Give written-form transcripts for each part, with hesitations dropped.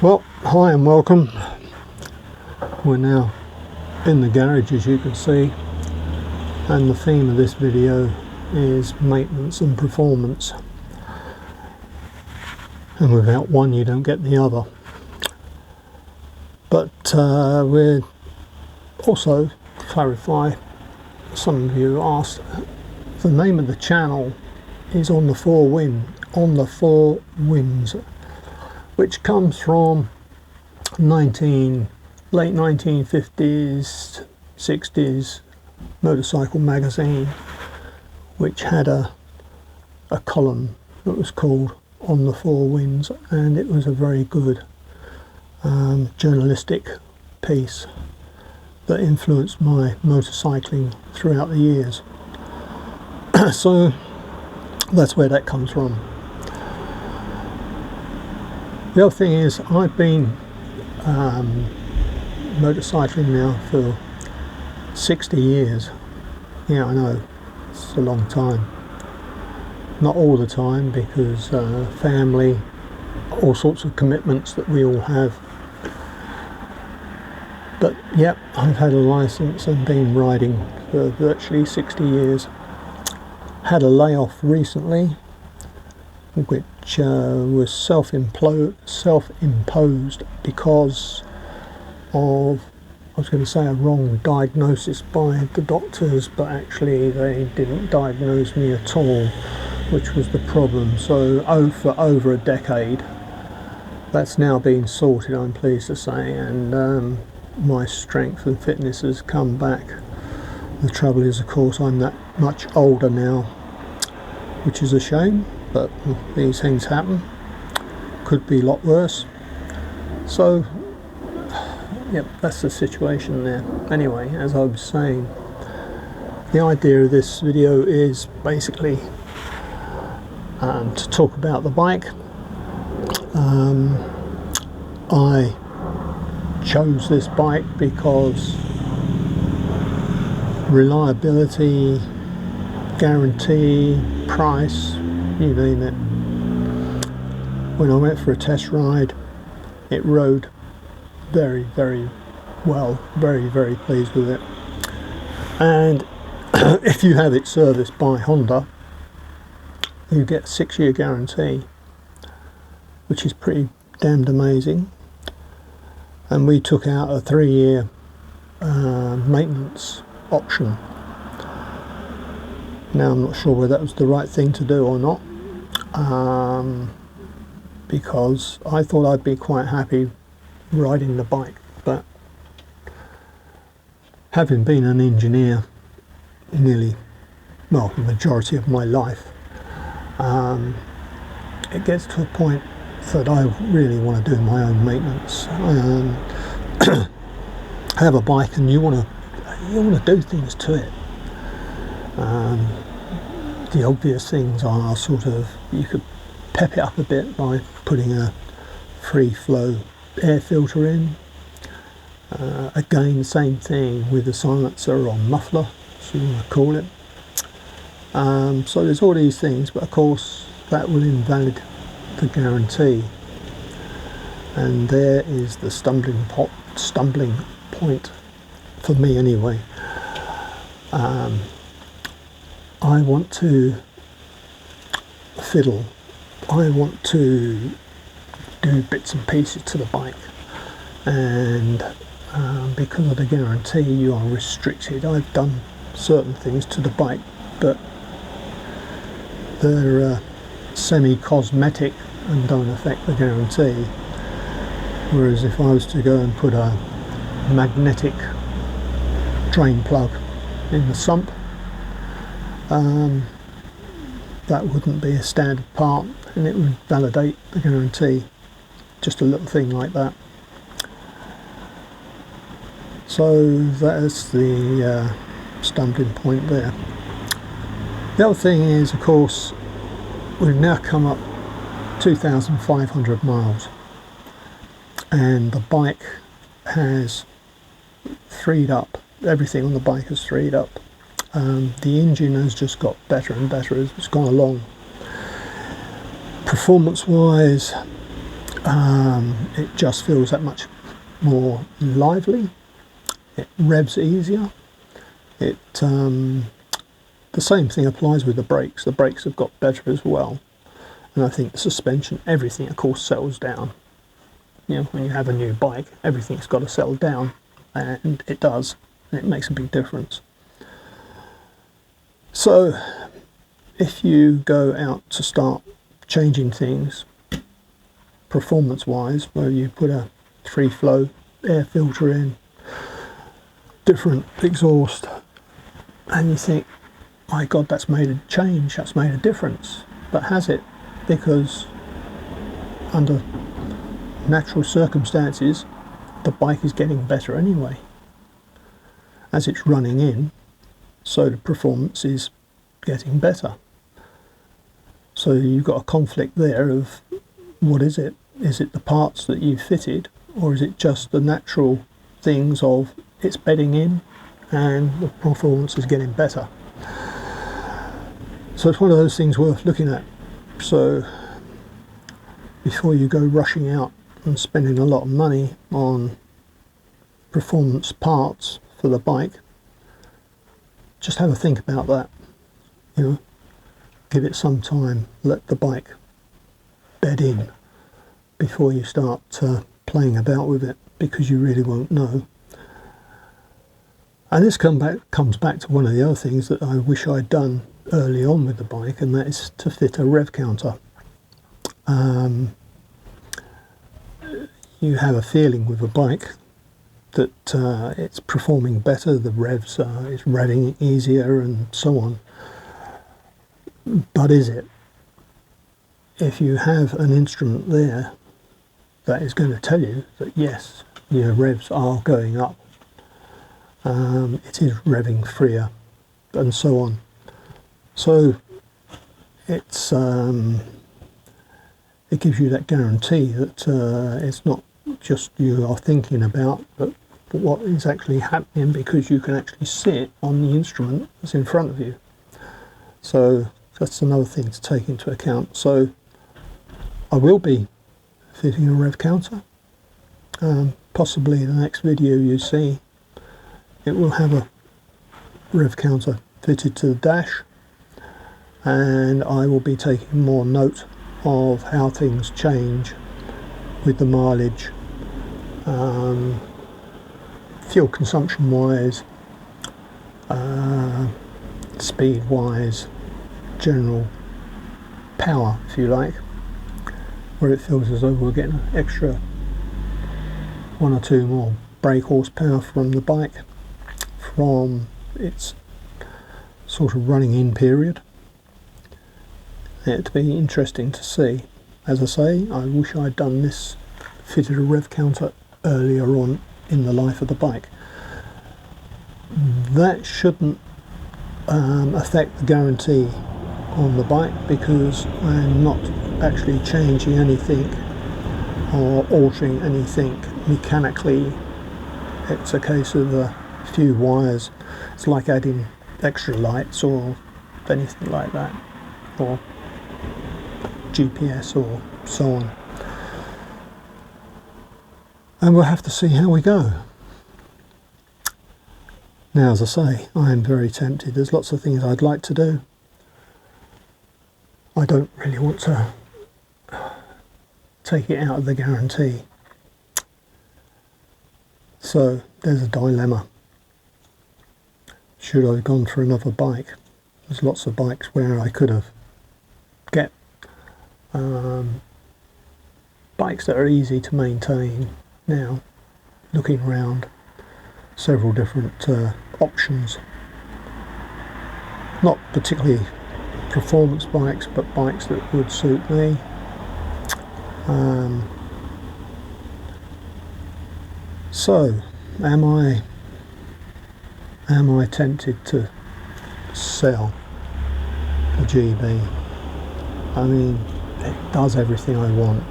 Well, hi and welcome. We're now in the garage, as you can see, and the theme of this video is maintenance and performance, and without one you don't get the other. But we're also clarify, some of you asked, the name of the channel is On the Four Winds, which comes from late 1950s, 60s motorcycle magazine, which had a column that was called On the Four Winds, and it was a very good journalistic piece that influenced my motorcycling throughout the years. So that's where that comes from. The other thing is, I've been motorcycling now for 60 years. Yeah, I know, it's a long time. Not all the time, because family, all sorts of commitments that we all have. But yep, I've had a license and been riding for virtually 60 years. Had a layoff recently, which was self-imposed because of, I was going to say, a wrong diagnosis by the doctors, but actually they didn't diagnose me at all, which was the problem. So for over a decade, that's now been sorted, I'm pleased to say, and my strength and fitness has come back. The trouble is, of course, I'm that much older now, which is a shame, but these things happen. Could be a lot worse. So yep, that's the situation there. Anyway, as I was saying, the idea of this video is basically to talk about the bike. I chose this bike because reliability, guarantee, price, you name it. When I went for a test ride, it rode very, very well. Very, very pleased with it. And if you have it serviced by Honda, you get a 6-year guarantee, which is pretty damned amazing. And we took out a 3-year maintenance option. Now, I'm not sure whether that was the right thing to do or not, because I thought I'd be quite happy riding the bike, but having been an engineer the majority of my life, it gets to a point that I really want to do my own maintenance. Have a bike and you want to do things to it. The obvious things are sort of, you could pep it up a bit by putting a free flow air filter in. Again, same thing with the silencer or muffler, so you want to call it. So there's all these things, but of course that will invalid the guarantee. And there is the stumbling point for me anyway. I want to fiddle. I want to do bits and pieces to the bike, and because of the guarantee, you are restricted. I've done certain things to the bike, but they're semi-cosmetic and don't affect the guarantee. Whereas if I was to go and put a magnetic drain plug in the sump, that wouldn't be a standard part, and it would validate the guarantee. Just a little thing like that. So that's the stumbling point there. The other thing is, of course, we've now come up 2,500 miles, and the bike has freed up. Everything on the bike has freed up. The engine has just got better and better as it's gone along. Performance wise, It just feels that much more lively. It revs easier. The same thing applies with the brakes. The brakes have got better as well, and I think the suspension, everything of course settles down. You know, when you have a new bike, everything's got to settle down, and it does. And it makes a big difference. So if you go out to start changing things performance wise, where you put a free flow air filter in, different exhaust, and you think, my God, that's made a change, that's made a difference. But has it? Because under natural circumstances, the bike is getting better anyway. As it's running in, so the performance is getting better. So you've got a conflict there of, what is it? Is it the parts that you've fitted, or is it just the natural things of it's bedding in and the performance is getting better? So it's one of those things worth looking at. So before you go rushing out and spending a lot of money on performance parts for the bike, just have a think about that. You know, give it some time, let the bike bed in before you start playing about with it, because you really won't know. And this comes back to one of the other things that I wish I'd done early on with the bike, and that is to fit a rev counter. You have a feeling with a bike that it's performing better, the revs it's revving easier and so on. But is it? If you have an instrument there that is going to tell you that yes, your revs are going up, it is revving freer, and so on. So it's it gives you that guarantee that it's not just you are thinking about, but what is actually happening, because you can actually see it on the instrument that's in front of you. So that's another thing to take into account. So I will be fitting a rev counter. Possibly in the next video you see, it will have a rev counter fitted to the dash, and I will be taking more note of how things change with the mileage, fuel consumption wise, speed wise, general power, if you like, where it feels as though we're getting an extra 1 or 2 more brake horsepower from the bike, from its sort of running in period. It'd be interesting to see. As I say, I wish I'd done this, fitted a rev counter earlier on in the life of the bike. That shouldn't affect the guarantee on the bike, because I'm not actually changing anything or altering anything mechanically. It's a case of a few wires. It's like adding extra lights or anything like that, or GPS or so on. And we'll have to see how we go. Now, as I say, I am very tempted. There's lots of things I'd like to do. I don't really want to take it out of the guarantee. So there's a dilemma. Should I have gone for another bike? There's lots of bikes where I could have get bikes that are easy to maintain. Now, looking around, several different options. Not particularly performance bikes, but bikes that would suit me. So, am I tempted to sell the GB? I mean, it does everything I want.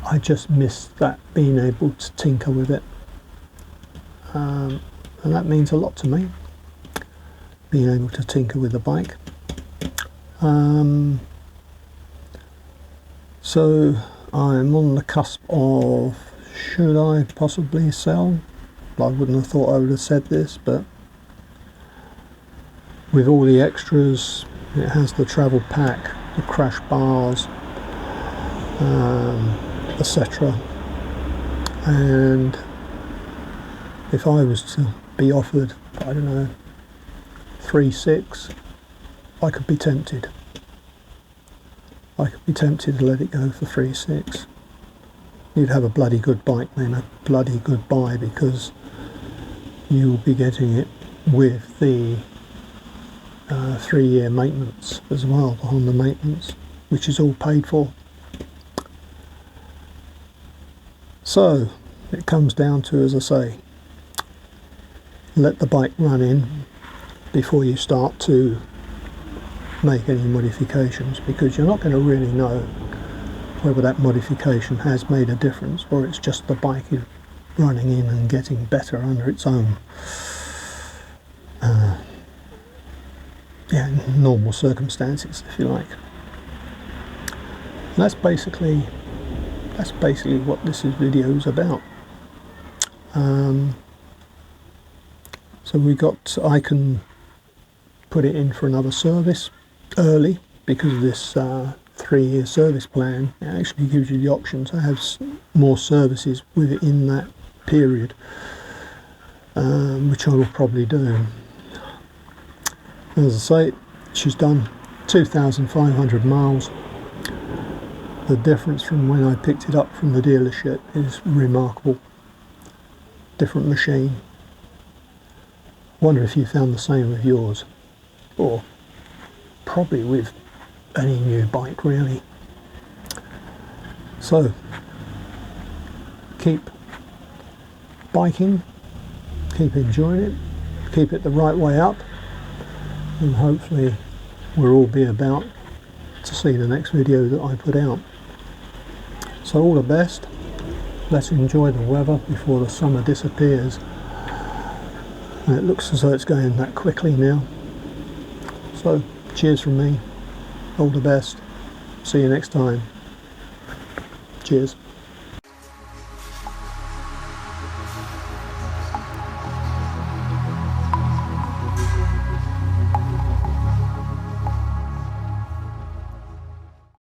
I just miss that, being able to tinker with it, and that means a lot to me, being able to tinker with the bike. So I'm on the cusp of, should I possibly sell? I wouldn't have thought I would have said this, but with all the extras, it has the travel pack, the crash bars, etc. And if I was to be offered, I don't know, 3.6, I could be tempted. I could be tempted to let it go for 3.6. You'd have a bloody good bike then, a bloody good buy, because you'll be getting it with the 3-year maintenance as well, the Honda maintenance, which is all paid for. So it comes down to, as I say, let the bike run in before you start to make any modifications, because you're not going to really know whether that modification has made a difference or it's just the bike is running in and getting better under its own normal circumstances, if you like. And that's basically what this video is about. So I can put it in for another service early, because of this 3-year service plan. It actually gives you the option to have more services within that period, which I will probably do. As I say, she's done 2,500 miles. The difference from when I picked it up from the dealership is remarkable. Different machine. Wonder if you found the same with yours, or probably with any new bike really. So keep biking, keep enjoying it, keep it the right way up, and hopefully we'll all be about to see the next video that I put out. So all the best. Let's enjoy the weather before the summer disappears. And it looks as though it's going that quickly now. So cheers from me. All the best. See you next time. Cheers.